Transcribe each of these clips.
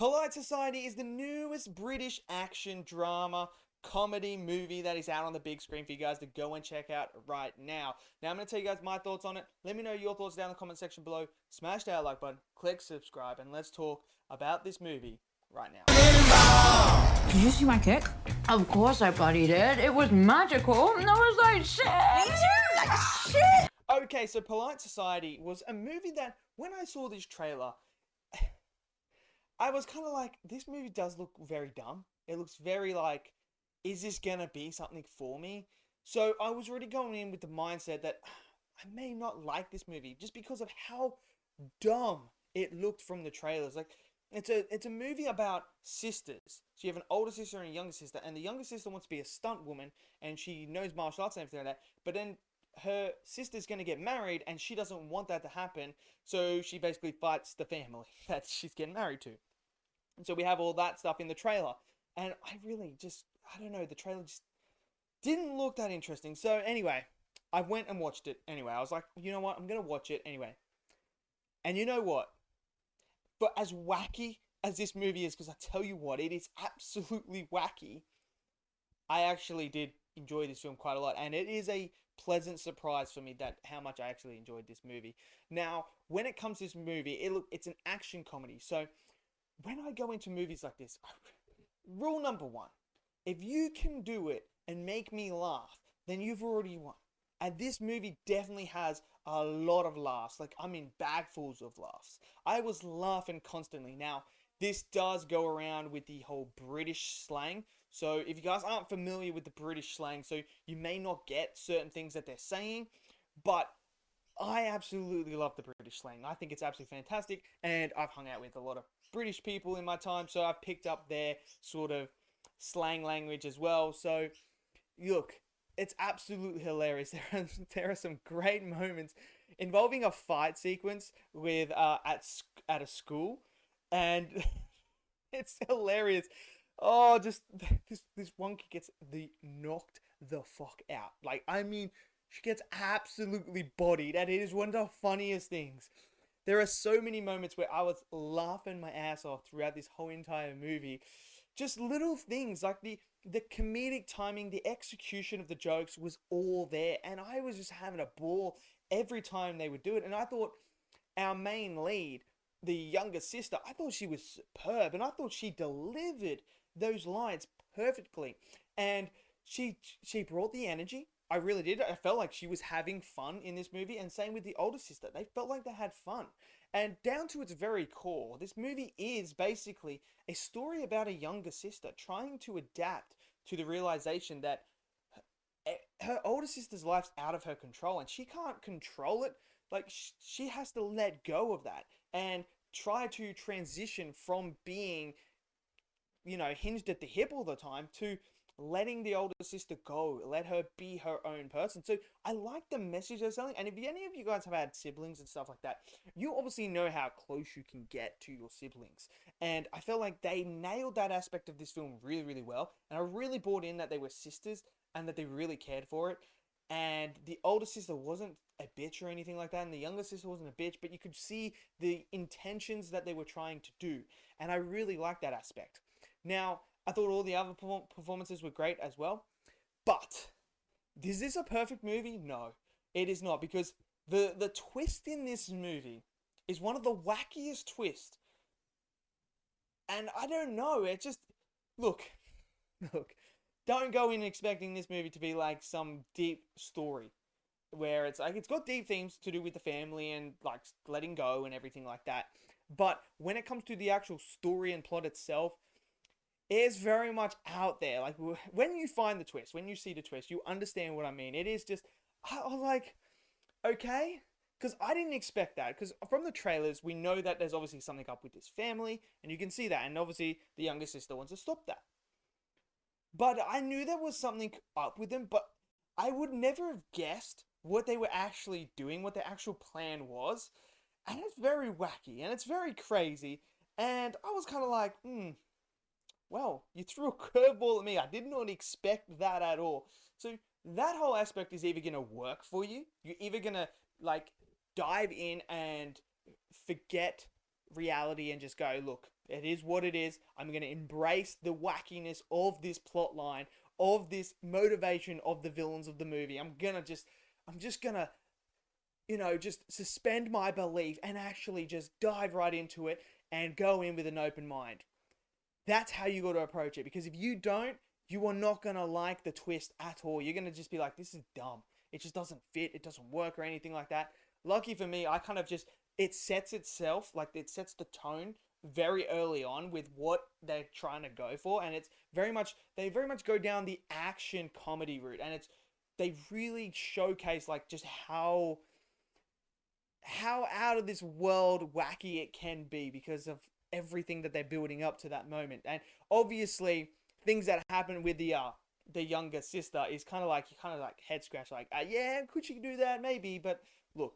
Polite Society is the newest British action drama comedy movie that is out on the big screen for you guys to go and check out right now. Now, I'm going to tell you guys my thoughts on it. Let me know your thoughts down in the comment section below. Smash that like button, click subscribe, and let's talk about this movie right now. Did you see my kick? Of course I bloody did. It was magical. That was like shit. Me too, like shit. Okay, so Polite Society was a movie that, when I saw this trailer, I was kind of like, this movie does look very dumb. It looks very like, is this gonna be something for me? So I was already going in with the mindset that I may not like this movie just because of how dumb it looked from the trailers. Like, it's a movie about sisters. So you have an older sister and a younger sister, and the younger sister wants to be a stunt woman, and she knows martial arts and everything like that. But then her sister's going to get married, and she doesn't want that to happen. So she basically fights the family that she's getting married to. And so we have all that stuff in the trailer. And I really just, I don't know, the trailer just didn't look that interesting. So anyway, I went and watched it anyway. I was like, you know what? I'm going to watch it anyway. And you know what? But as wacky as this movie is, because I tell you what, it is absolutely wacky, I actually did enjoy this film quite a lot. And it is a pleasant surprise for me that how much I actually enjoyed this movie. Now, when it comes to this movie, it's an action comedy. So when I go into movies like this, rule number one, if you can do it and make me laugh, then you've already won. And this movie definitely has a lot of laughs. Like, I mean, bagfuls of laughs. I was laughing constantly. Now, this does go around with the whole British slang. So if you guys aren't familiar with the British slang, so you may not get certain things that they're saying, but I absolutely love the British slang. I think it's absolutely fantastic, and I've hung out with a lot of British people in my time, so I've picked up their sort of slang language as well. So, look, it's absolutely hilarious. There are some great moments involving a fight sequence with at a school, and it's hilarious. Oh, just this one kid gets knocked the fuck out. Like, I mean, she gets absolutely bodied, and it is one of the funniest things. There are so many moments where I was laughing my ass off throughout this whole entire movie. Just little things like the comedic timing, the execution of the jokes was all there, and I was just having a ball every time they would do it. And I thought our main lead, the younger sister, I thought she was superb, and I thought she delivered those lines perfectly, and she brought the energy. I really did. I felt like she was having fun in this movie, and same with the older sister. They felt like they had fun. And down to its very core, this movie is basically a story about a younger sister trying to adapt to the realization that her older sister's life's out of her control, and she can't control it. Like, she has to let go of that and try to transition from being, hinged at the hip all the time to letting the older sister go, let her be her own person. So I like the message they're selling. And if any of you guys have had siblings and stuff like that, you obviously know how close you can get to your siblings. And I felt like they nailed that aspect of this film really, really well. And I really bought in that they were sisters and that they really cared for it. And the older sister wasn't a bitch or anything like that, and the younger sister wasn't a bitch, but you could see the intentions that they were trying to do. And I really liked that aspect. Now, I thought all the other performances were great as well. But, is this a perfect movie? No, it is not. Because the twist in this movie is one of the wackiest twists. And I don't know, it just... Look. Don't go in expecting this movie to be like some deep story. Where it's like, it's got deep themes to do with the family and like letting go and everything like that. But when it comes to the actual story and plot itself, is very much out there. Like, when you find the twist, when you see the twist, you understand what I mean. It is just, I was like, okay, because I didn't expect that. Because from the trailers, we know that there's obviously something up with this family, and you can see that. And obviously, the younger sister wants to stop that. But I knew there was something up with them, but I would never have guessed what they were actually doing, what their actual plan was. And it's very wacky, and it's very crazy. And I was kind of like, well, you threw a curveball at me. I did not expect that at all. So that whole aspect is either going to work for you. You're either going to, like, dive in and forget reality and just go, look, It is what it is. I'm going to embrace the wackiness of this plot line, of this motivation of the villains of the movie. I'm just gonna, just suspend my belief and actually just dive right into it and go in with an open mind. That's how you got to approach it. Because if you don't, you are not going to like the twist at all. You're going to just be like, this is dumb. It just doesn't fit. It doesn't work or anything like that. Lucky for me, I kind of just, it sets itself, like it sets the tone very early on with what they're trying to go for. And they very much go down the action comedy route. And they really showcase like just how out of this world wacky it can be because of everything that they're building up to that moment. And obviously things that happen with the younger sister is kind of like head scratch, like yeah, could she do that? Maybe. But look,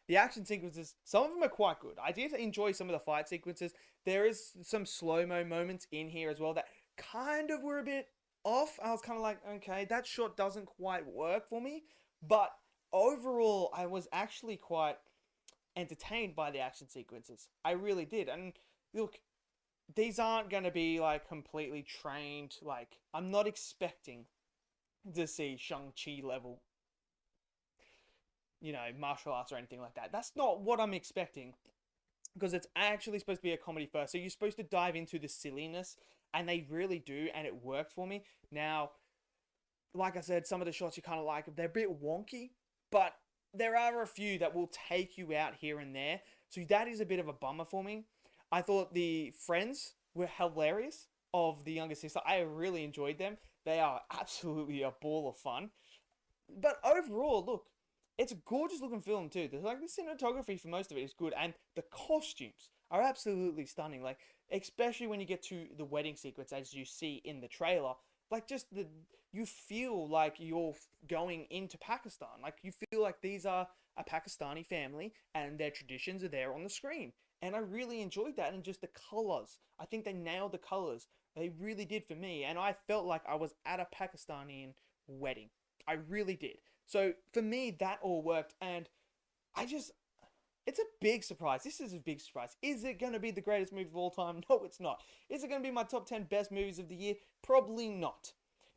the action sequences, some of them are quite good. I did enjoy some of the fight sequences. There is some slow-mo moments in here as well that kind of were a bit off. I was kind of like, okay, that shot doesn't quite work for me. But overall, I was actually quite entertained by the action sequences. I really did. And look, these aren't going to be like completely trained. Like, I'm not expecting to see Shang-Chi level, martial arts or anything like that. That's not what I'm expecting, because it's actually supposed to be a comedy first. So you're supposed to dive into the silliness, and they really do, and it worked for me. Now, like I said, some of the shots you kind of like, they're a bit wonky, but there are a few that will take you out here and there. So that is a bit of a bummer for me. I thought the friends were hilarious of the younger sister. I really enjoyed them. They are absolutely a ball of fun. But overall, look, it's a gorgeous looking film too. There's like the cinematography for most of it is good, and the costumes are absolutely stunning. Like, especially when you get to the wedding sequence, as you see in the trailer, like you feel like you're going into Pakistan. Like, you feel like these are a Pakistani family and their traditions are there on the screen. And I really enjoyed that, and just the colors. I think they nailed the colors. They really did for me, and I felt like I was at a Pakistani wedding. I really did. So for me, that all worked, and it's a big surprise. This is a big surprise. Is it going to be the greatest movie of all time? No, it's not. Is it going to be my top 10 best movies of the year? Probably not.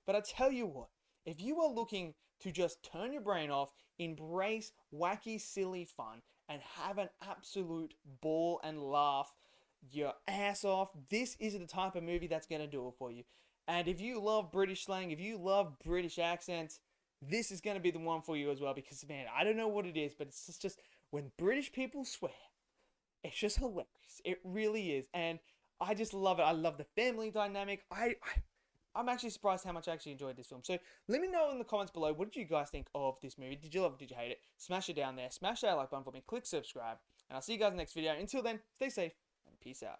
But I tell you what, if you are looking to just turn your brain off, embrace wacky, silly fun, and have an absolute ball and laugh your ass off, this is the type of movie that's going to do it for you. And if you love British slang, if you love British accents, this is going to be the one for you as well, because, man, I don't know what it is, but it's just when British people swear, it's just hilarious. It really is. And I just love it. I love the family dynamic. I'm actually surprised how much I actually enjoyed this film. So let me know in the comments below, what did you guys think of this movie? Did you love it? Did you hate it? Smash it down there. Smash that like button for me. Click subscribe. And I'll see you guys in the next video. Until then, stay safe and peace out.